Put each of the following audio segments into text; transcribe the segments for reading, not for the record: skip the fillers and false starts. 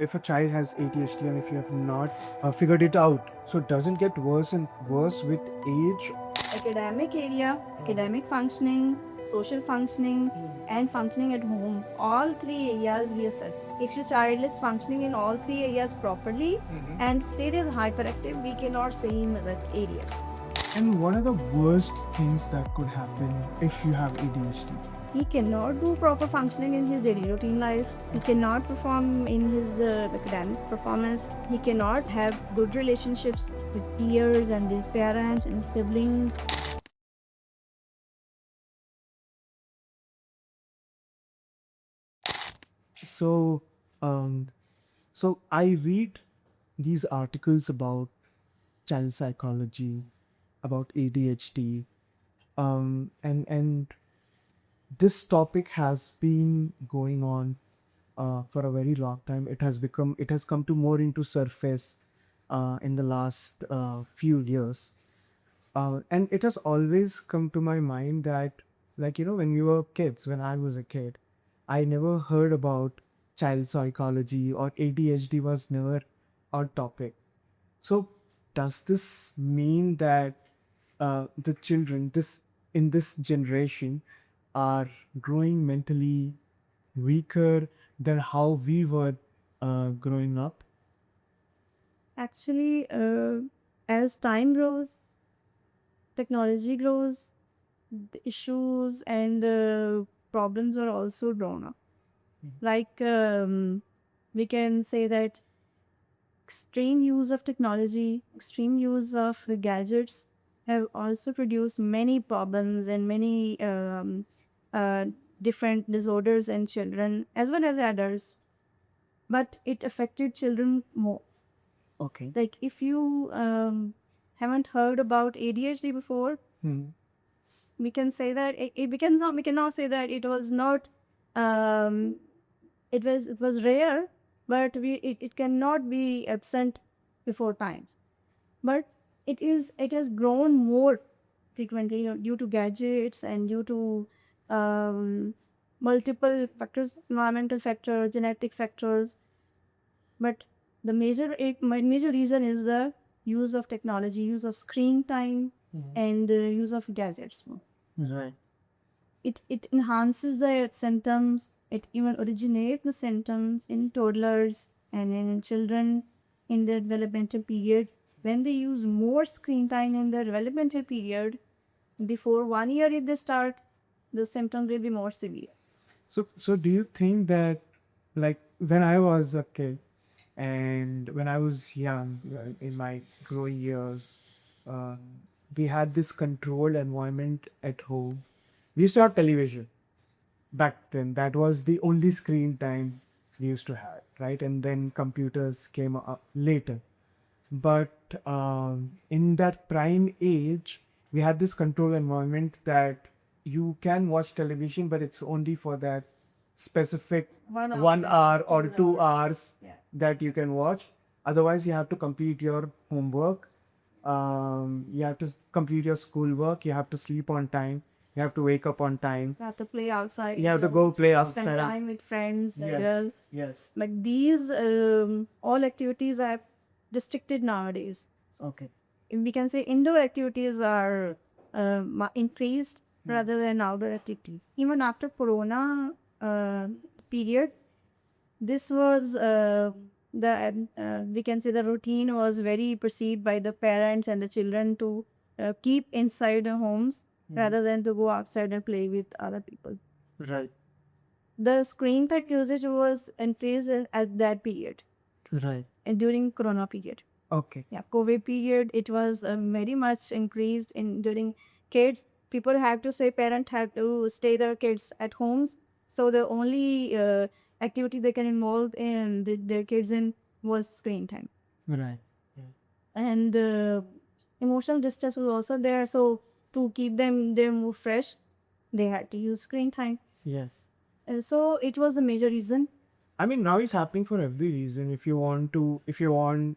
if a child has ADHD and if you have not figured it out, so it doesn't get worse and worse with age. Academic area, academic functioning, social functioning, and functioning at home. All three areas we assess. If your child is functioning in all three areas properly and still is hyperactive, we cannot say him in that areas. And what are the worst things that could happen if you have ADHD? He cannot do proper functioning in his daily routine life. He cannot perform in his academic performance. He cannot have good relationships with peers and his parents and his siblings. So, um, so I read these articles about child psychology, about ADHD, and this topic has been going on for a very long time. It has come to more into surface in the last few years, and it has always come to my mind that, like, when we were kids, when I was a kid, I never heard about child psychology, or ADHD was never a topic. So does this mean that the children this in this generation are growing mentally weaker than how we were growing up? Actually, as time grows, technology grows, the issues and problems are also drawn up. Like we can say that extreme use of technology, extreme use of gadgets have also produced many problems and many uh, different disorders in children as well as adults. But it affected children more. Okay. Like if you haven't heard about ADHD before, Hmm. we can say that we cannot say that it was not um, it was rare, but it cannot be absent before times. But it has grown more frequently due to gadgets and due to multiple factors, environmental factors, genetic factors. But my major reason is the use of technology, use of screen time, and use of gadgets. Right. It enhances the symptoms. It even originates the symptoms in toddlers and in children in the developmental period. When they use more screen time in the developmental period, before 1 year if they start, the symptoms will be more severe. So do you think that, like, when I was a kid and when I was young, in my growing years, uh, we had this controlled environment at home. We used to have television back then. That was the only screen time we used to have, right? And then computers came up later. But in that prime age, we had this control environment that you can watch television, but it's only for that specific 1 hour, 1 hour or 2 hours Yeah. that you can watch. Otherwise, you have to complete your homework. You have to complete your schoolwork. You have to sleep on time. You have to wake up on time. You have to play outside. You have to go play Spend outside. time with friends and Yes, girls. yes. But these all activities are restricted nowadays. Okay. We can say indoor activities are increased rather than outdoor activities. Even after Corona period, this was the we can say the routine was very perceived by the parents and the children to keep inside the homes rather than to go outside and play with other people. Right, The screen time usage was increased at that period right. and during Corona period. Okay. Yeah, COVID period, it was very much increased in during kids. People have to say parent have to stay their kids at homes. So the only activity they can involve in their kids in was screen time. Right. And emotional distress was also there. So to keep them their mood fresh, they had to use screen time. Yes. So it was the major reason. I mean, now it's happening for every reason. If you want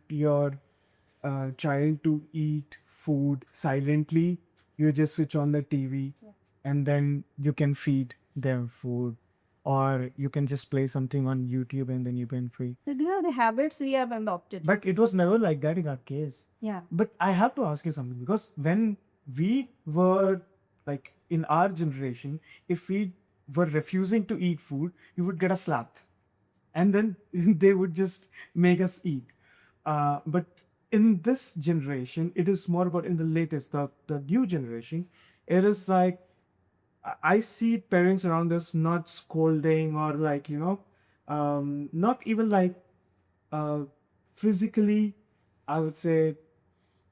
your child to eat food silently, you just switch on the TV, and then you can feed them food. or you can just play something on YouTube and then you can free. So these are the habits we have adopted. But it was never like that in our case. Yeah. But I have to ask you something, because when we were like in our generation, if we were refusing to eat food, we would get a slap, and then they would just make us eat. But in this generation, it is more about, in the latest, the new generation, it is like I see parents around us not scolding or like, not even like uh, physically, I would say,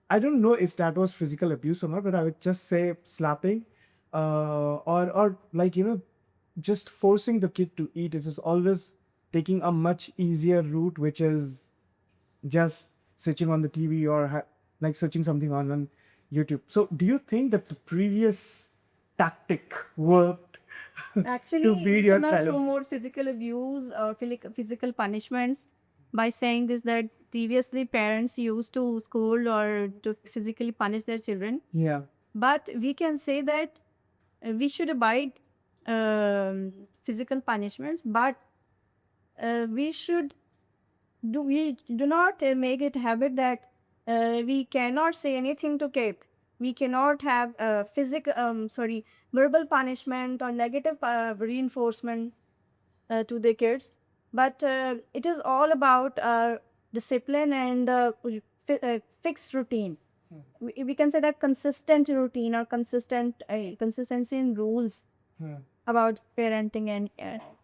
I don't know if that was physical abuse or not, but I would just say slapping, or like, just forcing the kid to eat. It is always taking a much easier route, which is just switching on the TV or like searching something on YouTube. So, do you think that the previous tactic worked Actually, to we feed should your not child? promote physical abuse or physical punishments by saying this, that previously parents used to scold or to physically punish their children. Yeah. But we can say that we should abide physical punishments, but we do not make it habit that we cannot say anything to kid. We cannot have verbal punishment or negative reinforcement to the kids. But it is all about discipline and fixed routine. We can say that consistent routine or consistency in rules about parenting and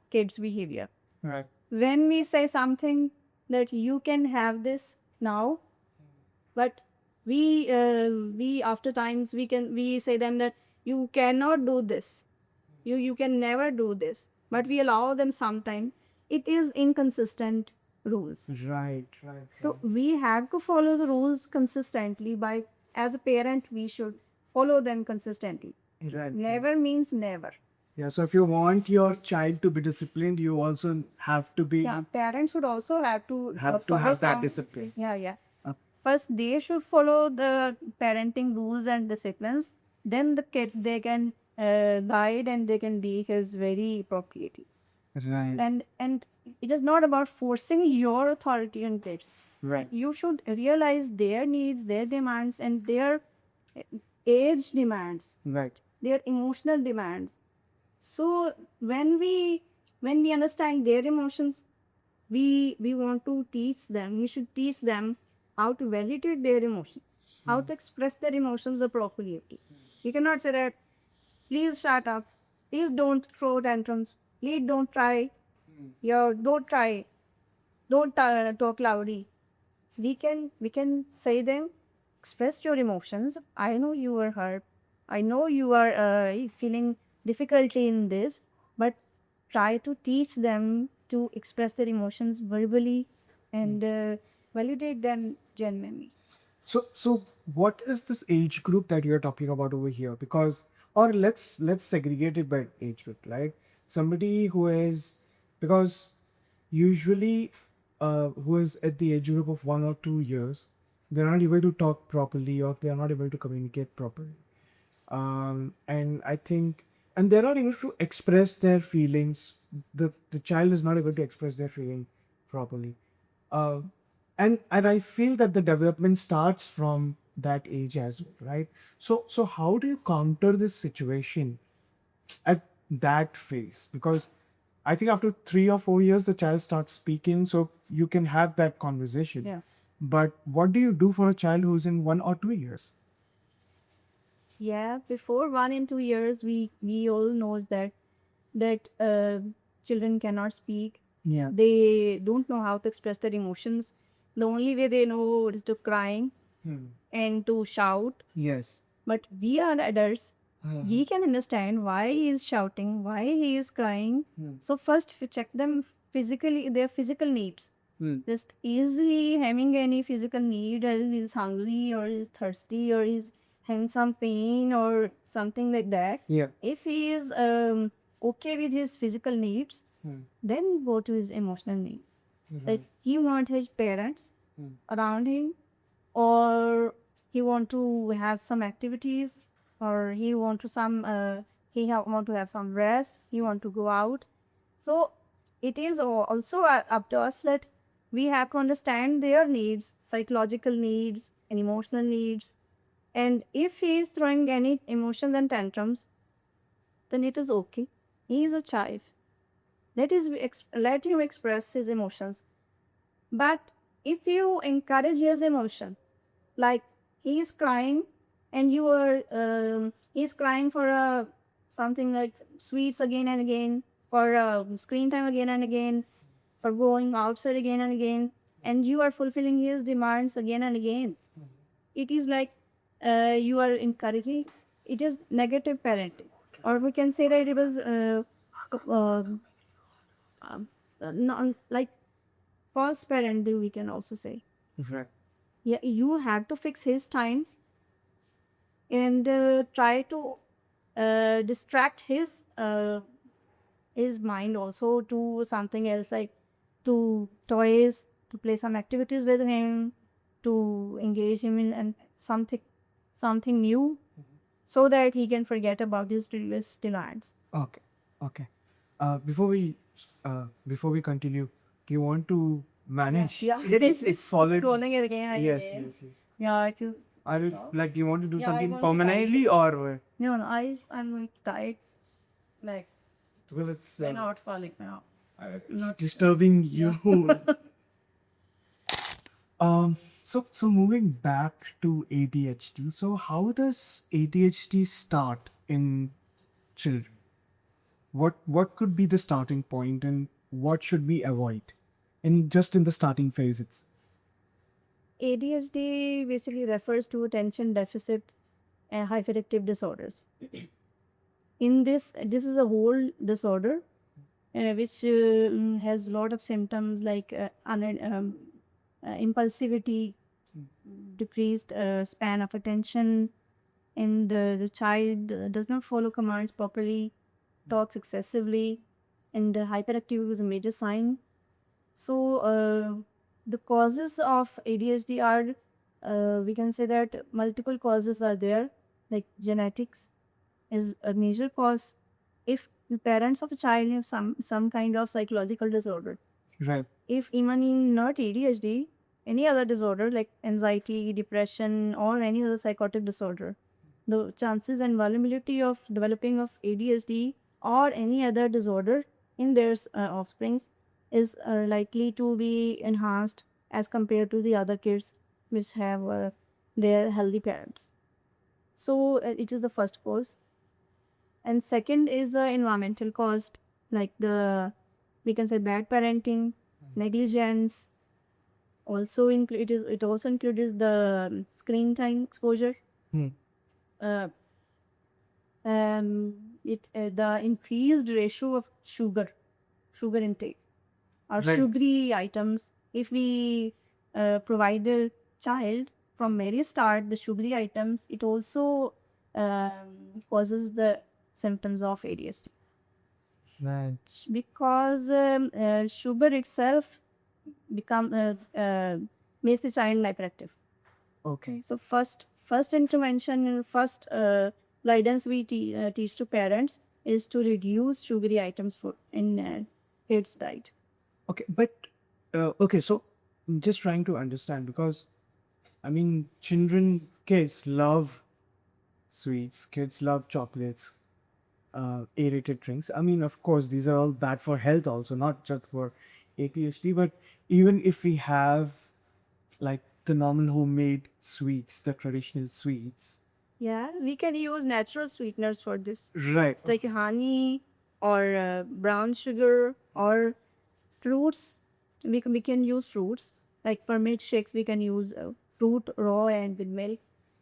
kids' behavior. Right. When we say something that you can have this now, but we after times we say them that you cannot do this, you can never do this, but we allow them sometime. It is inconsistent rules. Right. Right. So we have to follow the rules consistently. By as a parent, we should follow them consistently. Right. Never means never. Yeah, so if you want your child to be disciplined, you also have to be Yeah, parents should also have to have follow that some- discipline. Yeah. First, they should follow the parenting rules and disciplines. Then the kid they can guide and they can be his very appropriately. Right. And it is not about forcing your authority on kids. Right. You should realize their needs, their demands, and their age demands, Right. their emotional demands. So when we understand their emotions, we want to teach them. We should teach them how to validate their emotions, how to express their emotions appropriately. You cannot say that, please shut up, please don't throw tantrums, please don't try, don't talk loudly. We can say them, express your emotions. I know you are hurt. I know you are feeling difficulty in this, but try to teach them to express their emotions verbally and validate them genuinely. So what is this age group that you're talking about over here? Because, or let's segregate it by age group, right? Somebody who is, because usually who is at the age group of 1 or 2 years, they're not able to talk properly or they're not able to communicate properly. And I think, and they're not able to express their feelings. The child is not able to express their feeling properly. Uh, and I feel that the development starts from that age as well, right? So how do you counter this situation at that phase? Because I think after 3 or 4 years the child starts speaking, so you can have that conversation. Yeah. But what do you do for a child who's in 1 or 2 years? Yeah, before 1 and 2 years, we all knows that children cannot speak. Yeah. They don't know how to express their emotions. The only way they know is to crying and to shout. Yes. But we are adults. He can understand why he is shouting, why he is crying. So first, if you check them physically, their physical needs. Just easily having any physical need, as he is hungry or is thirsty or is having some pain or something like that. Yeah. If he is okay with his physical needs, then go to his emotional needs. Like he want his parents around him, or he want to have some activities, or he want to want to have some rest. He want to go out. So it is also up to us that we have to understand their needs, psychological needs and emotional needs. And if he is throwing any emotions and tantrums, then it is okay. He is a child. Let him express his emotions. But if you encourage his emotion, like he is crying and you are he's crying for something like sweets again and again, for screen time again and again, for going outside again and again, and you are fulfilling his demands again and again, it is like you are encouraging. It is negative parenting, or we can say that it was uh, non like false parenting, we can also say. Right. Yeah, you have to fix his times and try to distract his mind also to something else, like to toys, to play some activities with him, to engage him in and something new, so that he can forget about his previous demands. Okay. Okay. Before we continue, do you want to manage? Yeah. It's solid. Scrolling it again and Yes, again. yes, yes. Yeah, it is. Are you like, do you want to do Yeah, I something want to try permanently this. or No, I'm like tired. Like because it's we're not falling now. it's disturbing you? So moving back to ADHD. So how does ADHD start in children? What could be the starting point, and what should we avoid in the starting phase? It's ADHD basically refers to attention deficit and hyperactive disorders. In this is a whole disorder which has a lot of symptoms like impulsivity, decreased span of attention, and the child does not follow commands properly, talks excessively, and hyperactivity is a major sign. So the causes of ADHD are, we can say that multiple causes are there, like genetics is a major cause. If the parents of a child have some kind of psychological disorder, right. if even in not ADHD, any other disorder like anxiety, depression, or any other psychotic disorder, the chances and vulnerability of developing of ADHD or any other disorder in their offsprings is likely to be enhanced as compared to the other kids which have their healthy parents. So it is the first cause. And second is the environmental cause, like the, we can say, bad parenting, negligence. Also it also includes the screen time exposure. Hmm. Uh, the increased ratio of sugar intake or Right. sugary items. If we provide the child from very start the sugary items, it also causes the symptoms of ADHD, Right. because sugar itself become makes the child hyperactive. Okay. So first intervention and first guidance we teach to parents is to reduce sugary items for in kids' diet. Okay, but okay, so I'm just trying to understand because I mean, kids love sweets, kids love chocolates, aerated drinks. I mean, of course, these are all bad for health, also, not just for ADHD, but even if we have like the normal homemade sweets, the traditional sweets. Yeah, we can use natural sweeteners for this, Right. like honey or brown sugar or fruits. We can use fruits, like for milkshakes we can use fruit raw and with milk.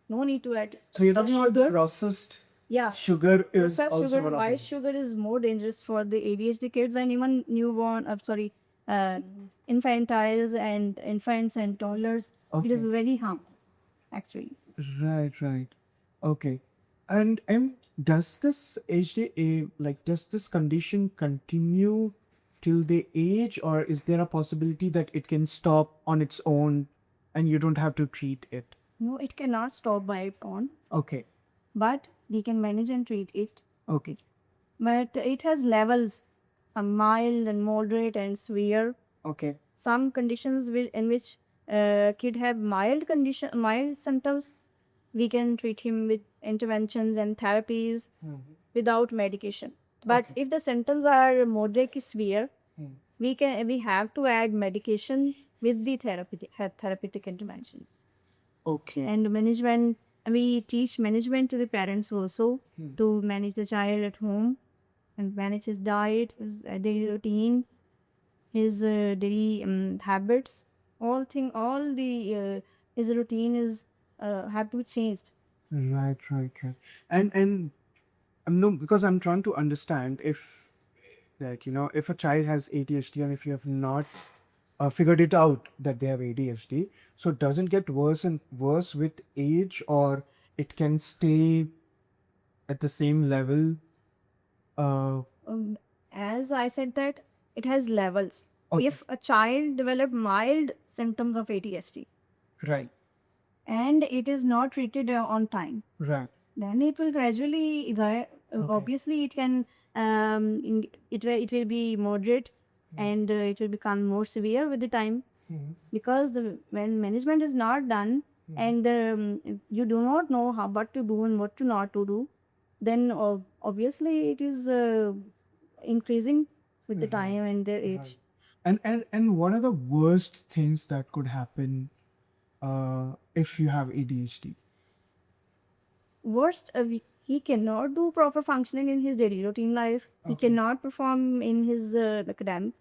No need to add So you're extra talking about the sugar. processed Yeah, sugar is processed also sugar, one of white them. sugar is more dangerous for the ADHD kids and even newborn. Uh, infantiles and infants and toddlers. It is Okay. very harmful, actually. Right, right. Okay. And does this ADHD, does this condition continue till the age, or is there a possibility that it can stop on its own and you don't have to treat it? No, it cannot stop by its own, Okay. but we can manage and treat it. Okay. But it has levels. mild and moderate and severe. Okay. Some conditions will in which kid have mild symptoms, we can treat him with interventions and therapies without medication. But if the symptoms are moderate to severe, we have to add medication with the therapeutic interventions. Okay. And management, we teach management to the parents also to manage the child at home and manage his diet, his daily routine, his daily habits. All the his routine is have to be changed. Right. And no, because I'm trying to understand if, like, if a child has ADHD and if you have not figured it out that they have ADHD, so does it get worse and worse with age, or it can stay at the same level? Uh, As I said that it has levels. Okay. If a child develop mild symptoms of ADHD right. and it is not treated on time, Right. then it will gradually obviously it can it will be moderate and it will become more severe with the time, because when management is not done and you do not know how what to do and what to not to do, then obviously it is increasing with the time and their age. And what are the worst things that could happen if you have ADHD? Worst, he cannot do proper functioning in his daily routine life. He cannot perform in his academic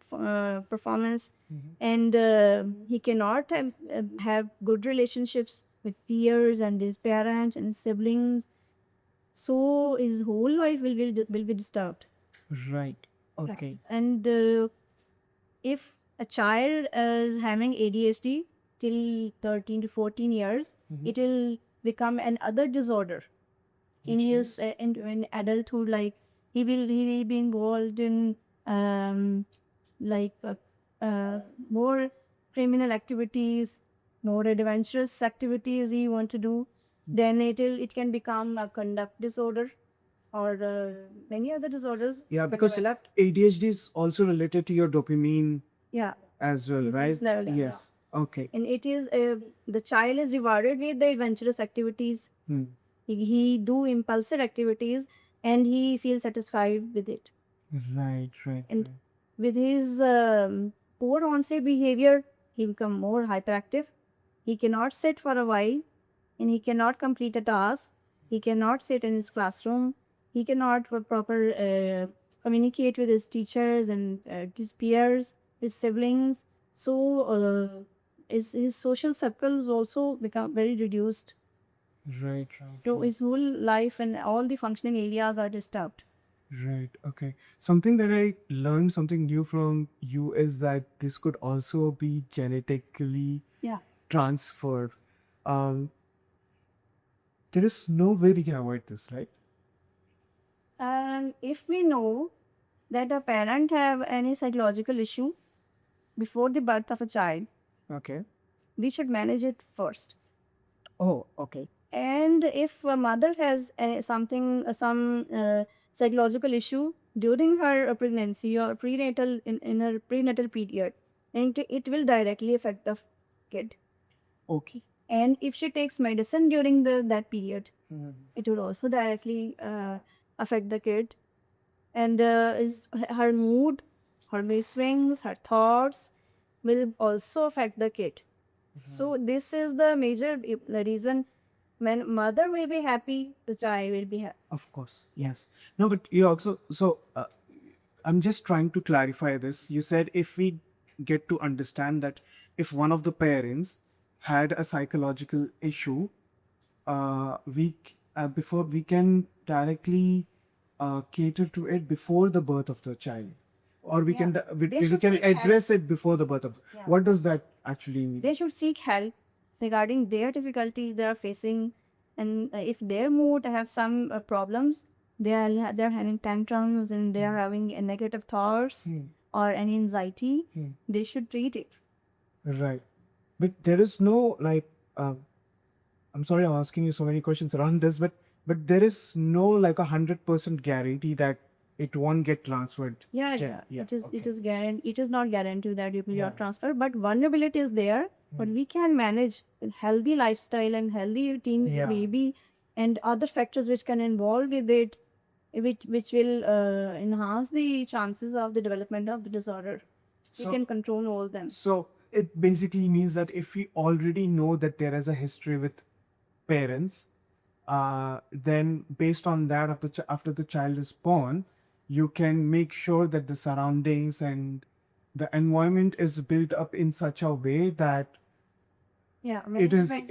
performance, and he cannot have good relationships with peers and his parents and his siblings. So his whole life will be disturbed. Right. Okay. And if a child is having ADHD till 13 to 14 years, it will become another disorder in his in adulthood. Like he will be involved in like more criminal activities, more adventurous activities he want to do. Then it can become a conduct disorder or many other disorders. Yeah, can because develop. ADHD is also related to your dopamine Yeah, as well, it right? is level, yeah. Yes. Okay. And it is the child is rewarded with the adventurous activities. He do impulsive activities and he feels satisfied with it. Right. And with his poor onset behavior, he become more hyperactive. He cannot sit for a while and he cannot complete a task. He cannot sit in his classroom. He cannot proper communicate with his teachers and his peers, his siblings. So his social circles also become very reduced. Right. So his whole life and all the functioning areas are disturbed. Right. Okay. Something that I learned something new from you is that this could also be genetically Yeah. transferred. Um, there is no way we can avoid this, right? And if we know that a parent have any psychological issue before the birth of a child, Okay. we should manage it first. Oh, okay. And if a mother has some psychological issue during her pregnancy or prenatal in her prenatal period, and it will directly affect the kid. Okay. And if she takes medicine during that period, it will also directly affect the kid. And is her mood, her mood swings, her thoughts will also affect the kid. So this is the major the reason. When mother will be happy, the child will be happy. Of course. Yes. No, but you also, so I'm just trying to clarify this. You said if we get to understand that if one of the parents had a psychological issue, before we can directly cater to it before the birth of the child, or we can They we should can seek help. address it before the birth of. What does that actually mean? They should seek help regarding their difficulties they are facing, and if their mood have some problems, they're having tantrums and they are having negative thoughts or any anxiety, they should treat it. Right. But there is no like I'm sorry I'm asking you so many questions around this, but there is no like 100% guarantee that it won't get transferred. Yeah, Gen- yeah. yeah, It is. It okay. is it is not guaranteed that you will Yeah. not transfer, but vulnerability is there. But we can manage a healthy lifestyle and healthy routine with Yeah. baby, and other factors which can involve with it, which will enhance the chances of the development of the disorder. We So- can control all them. So it basically means that if we already know that there is a history with parents, then based on that, after the child is born, you can make sure that the surroundings and the environment is built up in such a way that Yeah,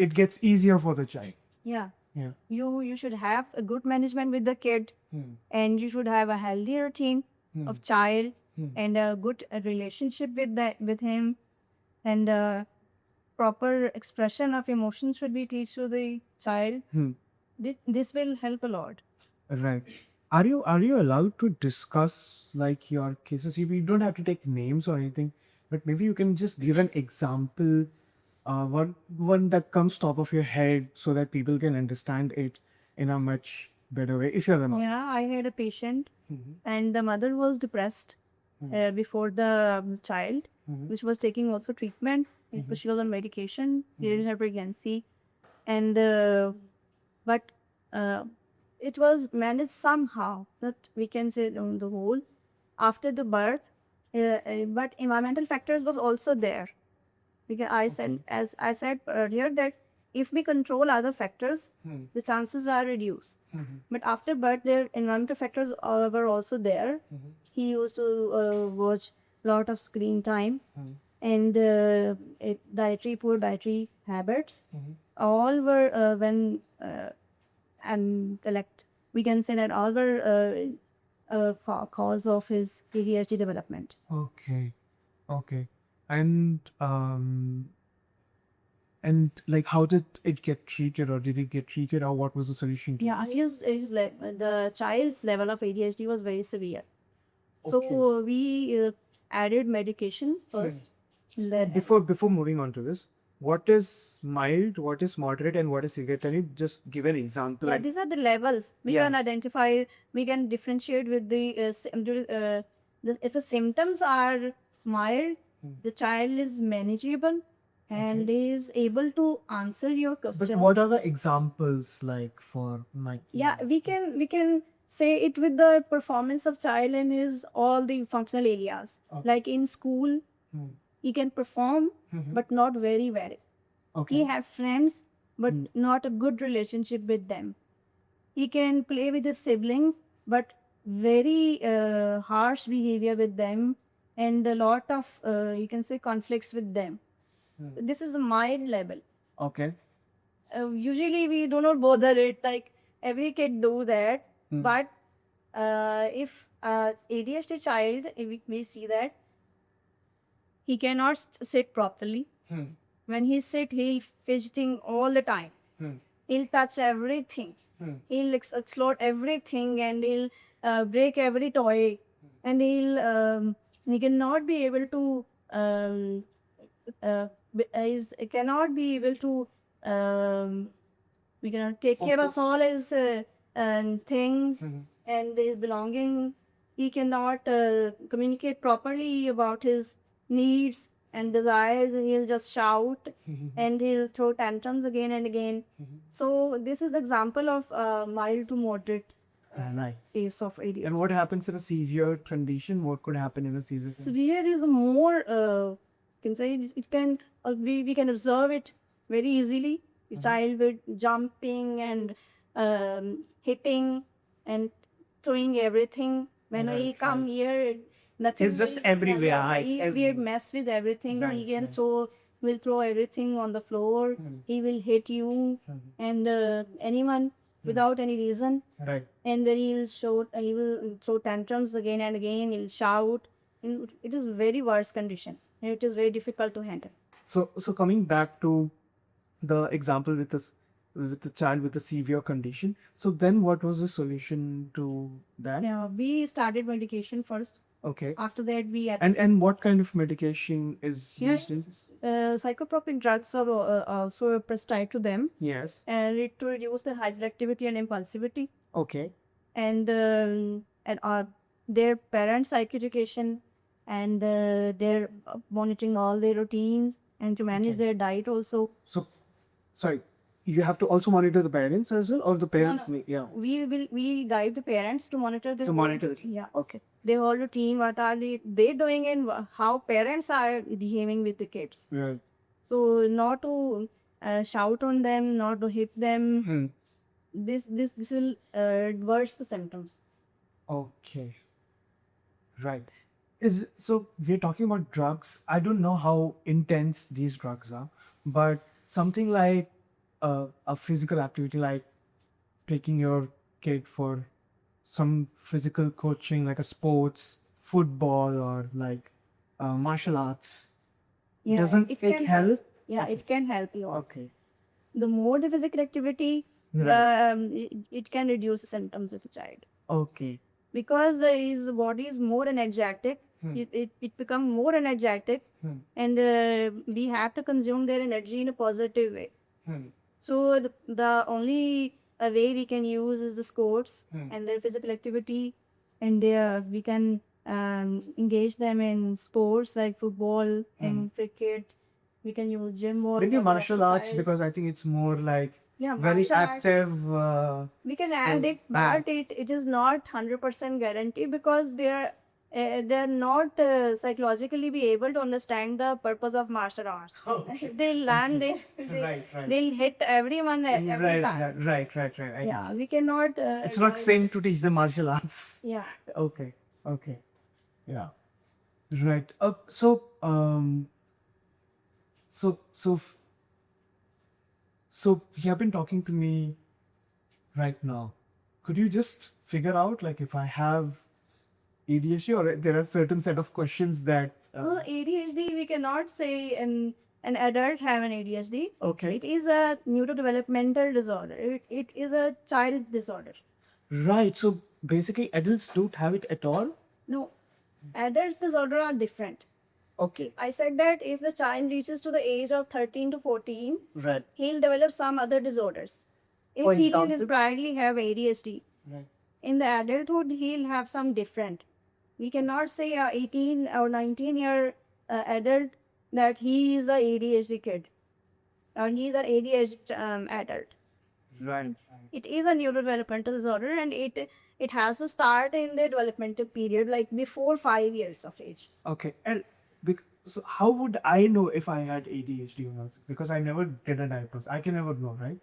it gets easier for the child. Yeah. Yeah. You should have a good management with the kid, Hmm. and you should have a healthy routine of child and a good relationship with him, and proper expression of emotions should be teach to the child. Hmm. This will help a lot. Right. Are you allowed to discuss like your cases? You don't have to take names or anything, but maybe you can just give an example, one that comes top of your head so that people can understand it in a much better way. If you're the mom. Yeah, I had a patient, Mhm. and the mother was depressed before the child, which was taking also treatment. She was on medication during her pregnancy, and but it was managed somehow. That we can say on the whole after the birth, but environmental factors was also there. Because I said, as I said earlier, that if we control other factors, the chances are reduced. But after birth, their environmental factors were also there. He used to watch lot of screen time and poor dietary habits. All were when and collect. We can say that all were cause of his ADHD development. Okay. Okay. And like how did it get treated, or did it get treated, or what was the solution to Yeah, the child's level of ADHD was very severe. So Okay. we added medication first. Then Before moving on to this, what is mild, what is moderate, and what is severe? Can you just give an example? yeah, Like, these are the levels. We Yeah. can identify, we can differentiate with if the symptoms are mild, the child is manageable and is able to answer your but questions. what are the examples like for my? Yeah, we can say it with the performance of child in his all the functional areas. Okay. Like in school, he can perform, but not very well. Okay. He have friends, but not a good relationship with them. He can play with his siblings, but very harsh behavior with them, and a lot of you can say conflicts with them. This is a mild level. Okay. Usually we do not bother it, like every kid do that. But if ADHD child, if we see that he cannot sit properly. When he sit, he'll fidgeting all the time. He'll touch everything. He'll explode everything, and he'll break every toy, and he cannot be able to he cannot be able to we cannot take care of all his things and his belonging. He cannot communicate properly about his needs and desires, and he'll just shout and he'll throw tantrums again and again. So this is the example of mild to moderate Right. case of ADHD. And what happens in a severe condition? What could happen in a severe? Severe is more can say it can we can observe it very easily. The child with jumping and hitting and throwing everything. When he come here, nothing. It's just everywhere, like He everywhere. will mess with everything. Right, He can right. will throw everything on the floor. He will hit you and anyone without any reason. Right. And then he will throw tantrums again and again. He'll shout. And it is very worse condition. And it is very difficult to handle. So coming back to the example with the child with the severe condition. So then, what was the solution to that? Yeah, we started medication first. Okay. After that, we had And what kind of medication is used in this? psychotropic drugs are also prescribed to them, Yes. and it to reduce the hyperactivity and impulsivity. Okay. And their parents' psychoeducation, and they're monitoring all their routines and to manage their diet also. So, sorry, you have to also monitor the parents as well, or the parents? Yeah. We guide the parents to monitor the To monitor the yeah Okay. their whole routine, what are they doing, and how parents are behaving with the kids. Right. So not to shout on them, not to hit them. Hmm. This will worse the symptoms. Okay. Right. Is so we're talking about drugs. I don't know how intense these drugs are, but something like a physical activity, like taking your kid for some physical coaching, like a sports, football, or like martial arts. Yeah, Doesn't it can help? Yeah, it can help you. Okay. The more the physical activity, Right. it can reduce the symptoms of a child, Okay. because his body is more energetic. It become more energetic, and we have to consume their energy in a positive way. Hmm. So the only way we can use is the sports and their physical activity, and we can engage them in sports like football and cricket. We can use gym or Maybe other martial arts, exercise. because I think it's more like Yeah, very martial arts. active. We can add it, but it is not 100% guarantee, because they're not psychologically be able to understand the purpose of martial arts. They'll learn, Right, right. they'll hit everyone every Right, time. right. Yeah, we cannot. It's not same to teach them martial arts. Yeah. Okay, okay, yeah, right. So you have been talking to me right now. Could you just figure out, like, if I have ADHD, or there are certain set of questions that? Well, ADHD, we cannot say an adult have an ADHD. Okay. It is a neurodevelopmental disorder. It is a child disorder. Right. So basically, adults don't have it at all. No, adults disorder are different. Okay. I said that if the child reaches to the age of 13 to 14, Right. he'll develop some other disorders. If For he example? will primarily have ADHD, Right. in the adulthood, he'll have some different. We cannot say a 18 or 19-year adult that he is a ADHD kid or he is an ADHD adult. Right. It is a neurodevelopmental disorder, and it has to start in the developmental period, like before 5 years of age. Okay. And so how would I know if I had ADHD or not? Because I never did a diagnosis. I can never know, right?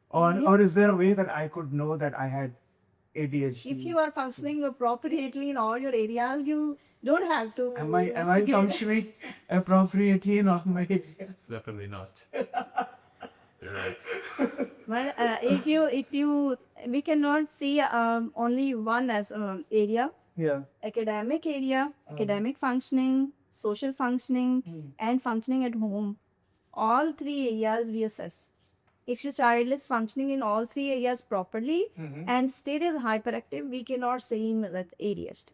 Or is there a way that I could know that I had ADHD? If you are functioning appropriately in all your areas, you don't have to. Am I investigate. functioning appropriately in all my areas? Definitely not. You're right. Well, if you, we cannot see only one as area. Yeah. Academic area, academic functioning, social functioning, and functioning at home. All three areas we assess. If your child is functioning in all three areas properly and still is hyperactive, we cannot say him that ADHD.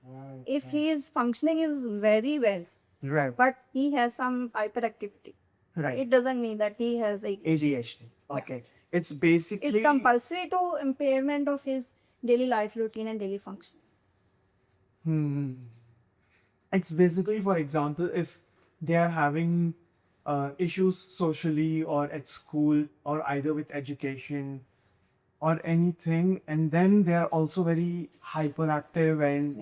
Right. If he is functioning is very well, Right. but he has some hyperactivity, Right. it doesn't mean that he has ADHD. Okay. It's basically. It's compulsory to impairment of his daily life routine and daily function. It's basically, for example, if they are having issues socially or at school or either with education or anything, and then they are also very hyperactive and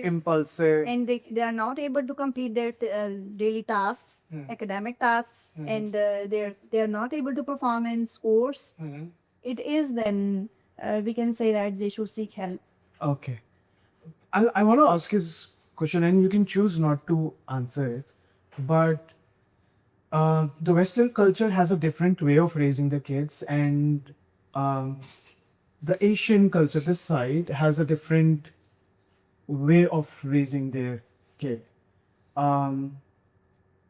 Impulsive. And they are not able to complete their daily tasks, academic tasks, and they are not able to perform in sports. It is then we can say that they should seek help. Okay. I want to ask you this question, and you can choose not to answer it. But the Western culture has a different way of raising the kids, and the Asian culture, this side, has a different way of raising their kid.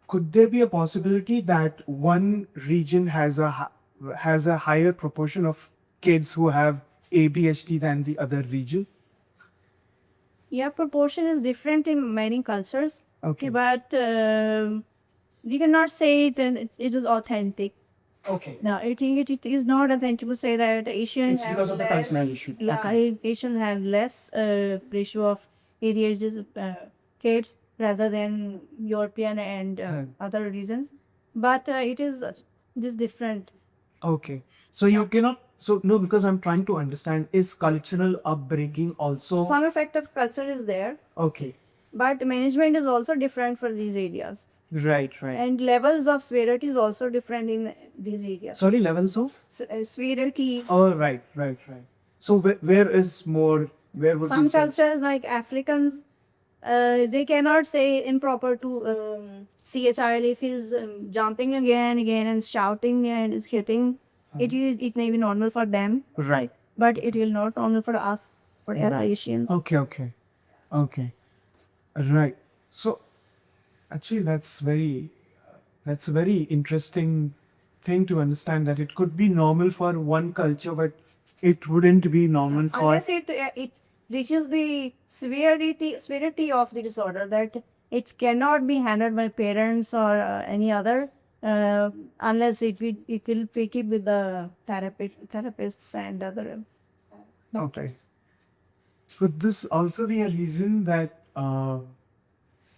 Could there be a possibility that one region has a higher proportion of kids who have ADHD than the other region? Yeah, proportion is different in many cultures. Okay. But we cannot say it is authentic. Okay. Now, it is not authentic to say that Asians It's because of the cultural issue. Okay. Asians have less ratio of ADHD kids rather than European and other regions, but it is different. Okay. So you cannot. So no, because I'm trying to understand. Is cultural upbringing also Some effect of culture is there, okay? but management is also different for these areas, Right. Right. and levels of severity is also different in these areas. Sorry, levels of. Severity. Oh, right. Right. Right. So where is more? Where would Some you say? cultures like Africans, they cannot say improper to see a child if he's jumping again and shouting and is hitting. It may be normal for them, Right. but it will not normal for us, for other Asians. Okay. Okay. Okay. Right. So actually, that's a very interesting thing to understand that it could be normal for one culture, but it wouldn't be normal for. Unless it reaches the severity of the disorder that it cannot be handled by parents or any other, unless it will pick it with the therapists and other doctors. Could this also be a reason that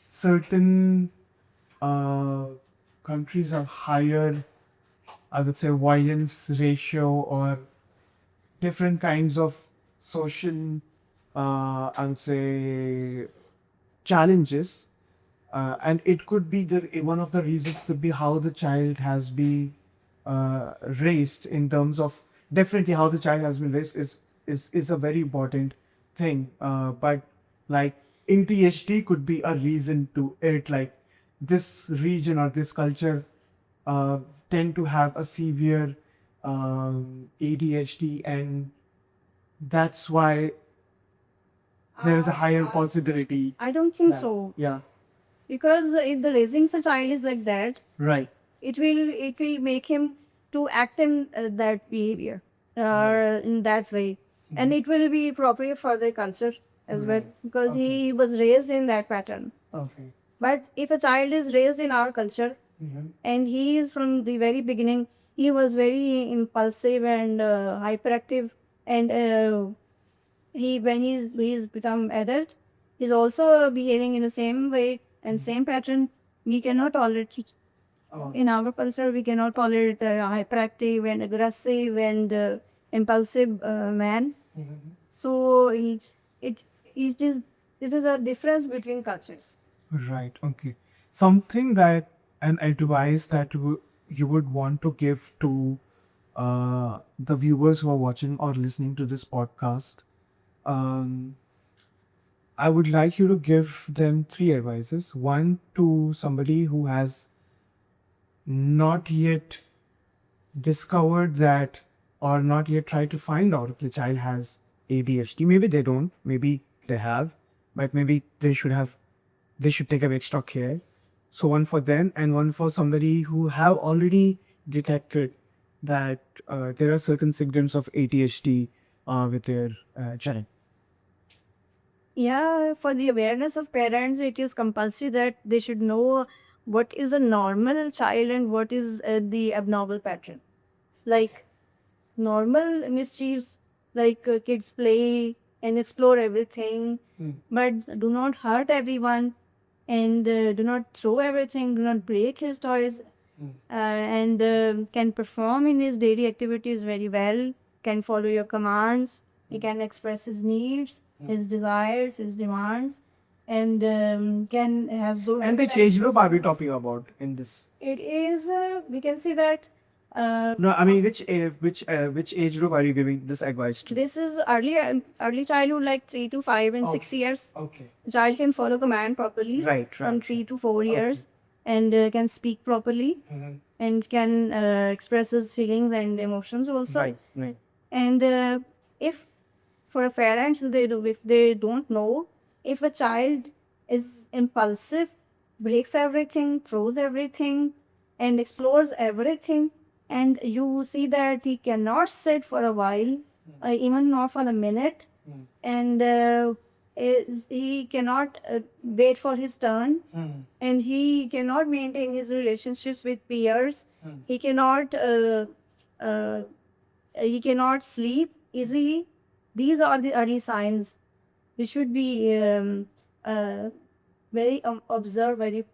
certain countries have higher, I would say, violence ratio or different kinds of social, I would say, challenges, and it could be one of the reasons could be how the child has been raised in terms of definitely how the child has been raised is a very important thing. But like ADHD could be a reason to it. Like this region or this culture tend to have a severe ADHD, and that's why there is a higher possibility. I don't think that- so, Yeah. because if the raising of a child is like that, Right. it will make him to act in that behavior in that way, and it will be appropriate for the culture as well, because he was raised in that pattern. Okay. But if a child is raised in our culture and he is from the very beginning, he was very impulsive and hyperactive, and when he's become adult, he's also behaving in the same way and same pattern. We cannot tolerate it. Oh. In our culture, we cannot tolerate a hyperactive and aggressive and impulsive man. So it is a difference between cultures. Right. Okay. Something that an advice that you would want to give to the viewers who are watching or listening to this podcast. I would like you to give them three advices. One to somebody who has not yet discovered that or not yet tried to find out if the child has ADHD. Maybe they don't, maybe they have, but maybe they should take a extra care. So one for them and one for somebody who have already detected that there are certain symptoms of ADHD with their child. Yeah, for the awareness of parents, it is compulsory that they should know what is a normal child and what is the abnormal pattern. Like normal mischiefs, like kids play and explore everything, but do not hurt everyone, and do not throw everything, do not break his toys, and can perform in his daily activities very well, can follow your commands, he can express his needs, his desires, his demands, and can have good. And which age group are we talking about in this? It is, we can see that No, I mean which age group are you giving this advice to? this is early childhood, like 3 to 5 and 6 years. Okay. The child can follow command properly from Right. 3 to 4 years, and can speak properly, and can express his feelings and emotions also. Right. And if for parents, if they don't know, if a child is impulsive, breaks everything, throws everything, and explores everything, and you see that he cannot sit for a while, even not for a minute, and is he cannot wait for his turn, and he cannot maintain his relationships with peers. He cannot uh, sleep easily. These are the early signs. We should be very observed very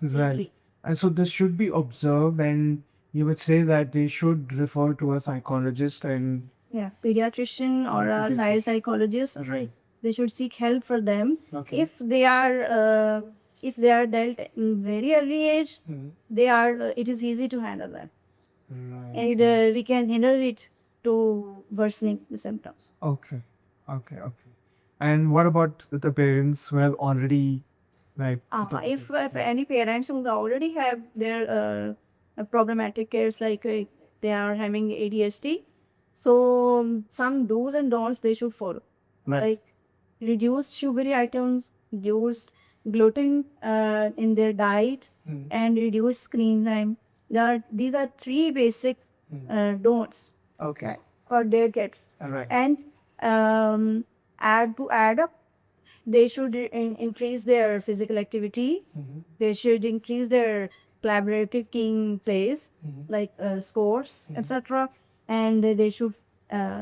Right. And so this should be observed, and you would say that they should refer to a psychologist and pediatrician or a Pediatrician. child psychologist. right. They should seek help for them. Okay. If they are dealt in very early age, they are. It is easy to handle them, Right. and we can hinder it to worsening the symptoms. Okay. Okay. Okay. And what about the parents who have already like If any parents who already have their problematic cares, like they are having ADHD, so some do's and don'ts they should follow, Right. like reduce sugary items, reduce gluten in their diet, and reduce screen time. These are three basic don'ts Okay. for their kids. Right. And add up, they should increase their physical activity. They should increase their collaborative team plays, like scores, etc. And they should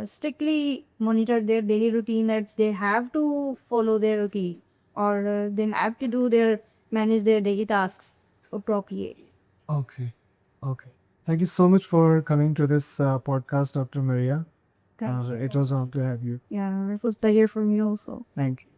strictly monitor their daily routine, that they have to follow their routine, or they have to manage their daily tasks appropriately. Okay. Okay. Thank you so much for coming to this podcast, Dr. Maria. Thank you. It was an honor to have you. Yeah, it was pleasure for me also. Thank you.